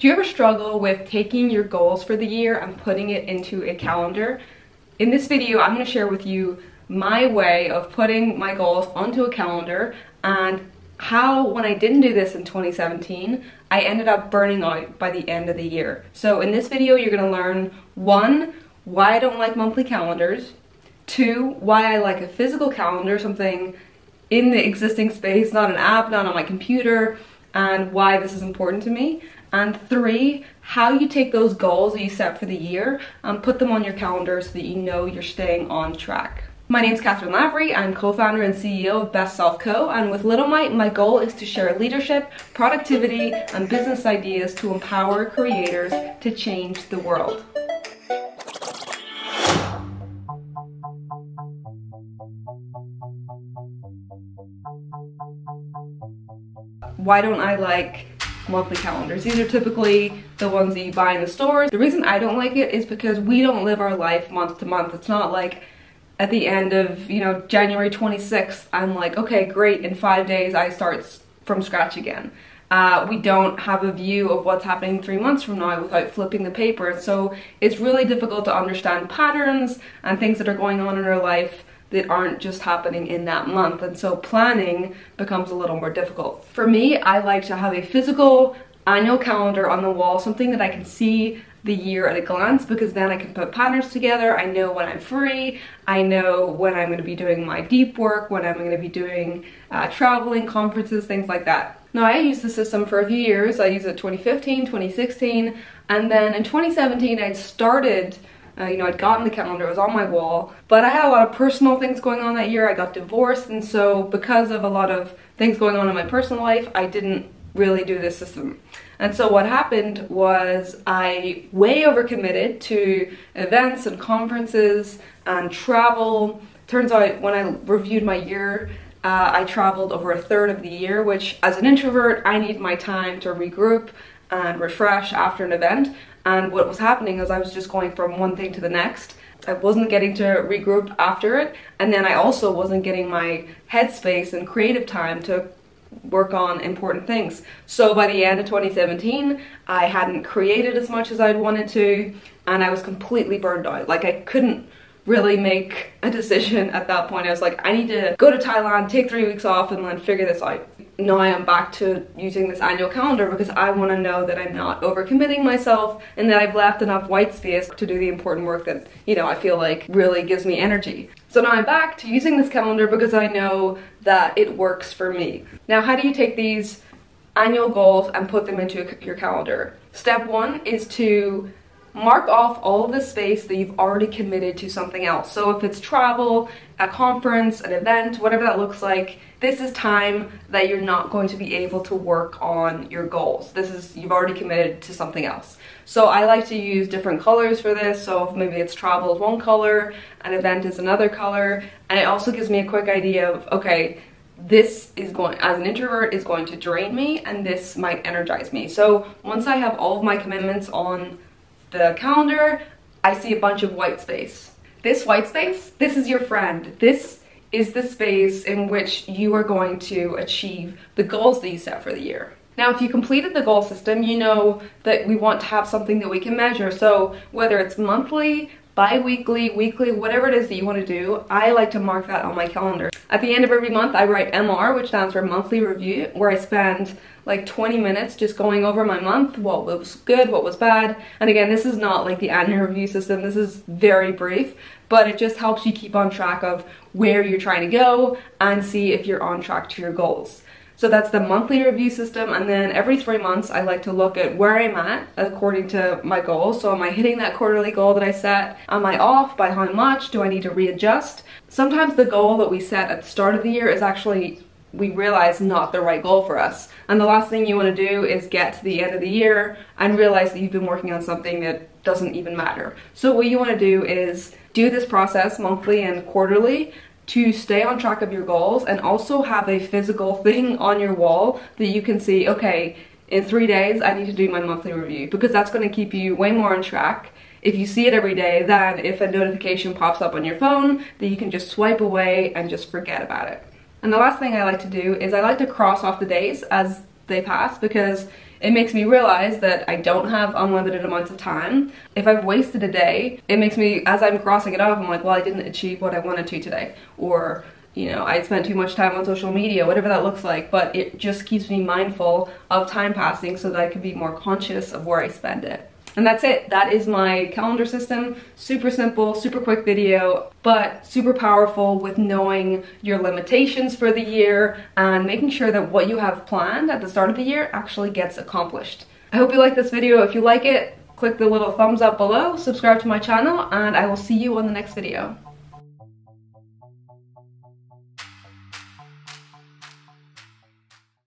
Do you ever struggle with taking your goals for the year and putting it into a calendar? In this video, I'm going to share with you my way of putting my goals onto a calendar and how, when I didn't do this in 2017, I ended up burning out by the end of the year. So in this video, you're going to learn 1, why I don't like monthly calendars, 2, why I like a physical calendar, something in the existing space, not an app, not on my computer, and why this is important to me. And 3, how you take those goals that you set for the year and put them on your calendar so that you know you're staying on track. My name's Catherine Lavery. I'm co-founder and CEO of Best Self Co. And with Little Mite, my goal is to share leadership, productivity, and business ideas to empower creators to change the world. Why don't I like monthly calendars? These are typically the ones that you buy in the stores. The reason I don't like it is because we don't live our life month to month. It's not like at the end of, January 26th, I'm like, okay, great, in 5 days I start from scratch again. We don't have a view of what's happening 3 months from now without flipping the paper. So it's really difficult to understand patterns and things that are going on in our life that aren't just happening in that month, and so planning becomes a little more difficult. For me, I like to have a physical annual calendar on the wall, something that I can see the year at a glance, because then I can put patterns together. I know when I'm free, I know when I'm going to be doing my deep work, when I'm going to be doing traveling, conferences, things like that. Now, I used the system for a few years. I used it 2015, 2016, and then in 2017 I'd started I'd gotten the calendar, it was on my wall, but I had a lot of personal things going on that year. I got divorced, and so because of a lot of things going on in my personal life, I didn't really do this system. And so what happened was I way overcommitted to events and conferences and travel. Turns out when I reviewed my year, I traveled over a third of the year, which as an introvert, I need my time to regroup and refresh after an event. And what was happening is I was just going from one thing to the next. I wasn't getting to regroup after it, and then I also wasn't getting my headspace and creative time to work on important things. So by the end of 2017, I hadn't created as much as I'd wanted to, and I was completely burned out. Like, I couldn't really make a decision at that point. I was like, I need to go to Thailand, take 3 weeks off, and then figure this out. Now I am back to using this annual calendar because I want to know that I'm not overcommitting myself and that I've left enough white space to do the important work that, I feel like really gives me energy. So now I'm back to using this calendar because I know that it works for me. Now, how do you take these annual goals and put them into your calendar? Step 1 is to mark off all of the space that you've already committed to something else. So if it's travel, a conference, an event, whatever that looks like, this is time that you're not going to be able to work on your goals. You've already committed to something else. So I like to use different colors for this. So if maybe it's travel is one color, an event is another color, and it also gives me a quick idea of, okay, this is going, as an introvert, is going to drain me, and this might energize me. So once I have all of my commitments on the calendar, I see a bunch of white space. This white space, this is your friend. This is the space in which you are going to achieve the goals that you set for the year. Now, if you completed the goal system, you know that we want to have something that we can measure. So whether it's monthly, bi-weekly, weekly, whatever it is that you want to do, I like to mark that on my calendar. At the end of every month, I write MR, which stands for monthly review, where I spend like 20 minutes just going over my month, what was good, what was bad. And again, this is not like the annual review system. This is very brief, but it just helps you keep on track of where you're trying to go and see if you're on track to your goals. So that's the monthly review system, and then every 3 months I like to look at where I'm at according to my goals. So am I hitting that quarterly goal that I set? Am I off? By how much? Do I need to readjust? Sometimes the goal that we set at the start of the year is actually, we realize, not the right goal for us. And the last thing you want to do is get to the end of the year and realize that you've been working on something that doesn't even matter. So what you want to do is do this process monthly and quarterly to stay on track of your goals, and also have a physical thing on your wall that you can see, okay, in 3 days I need to do my monthly review, because that's going to keep you way more on track if you see it every day than if a notification pops up on your phone that you can just swipe away and just forget about it. And the last thing I like to do is I like to cross off the days as they pass, because It makes me realize that I don't have unlimited amounts of time. If I've wasted a day, it makes me, as I'm crossing it off, I'm like, well, I didn't achieve what I wanted to today. Or, you know, I spent too much time on social media, whatever that looks like, but it just keeps me mindful of time passing so that I can be more conscious of where I spend it. And that's it. That is my calendar system. Super simple, super quick video, but super powerful with knowing your limitations for the year and making sure that what you have planned at the start of the year actually gets accomplished. I hope you like this video. If you like it, click the little thumbs up below, subscribe to my channel, and I will see you on the next video.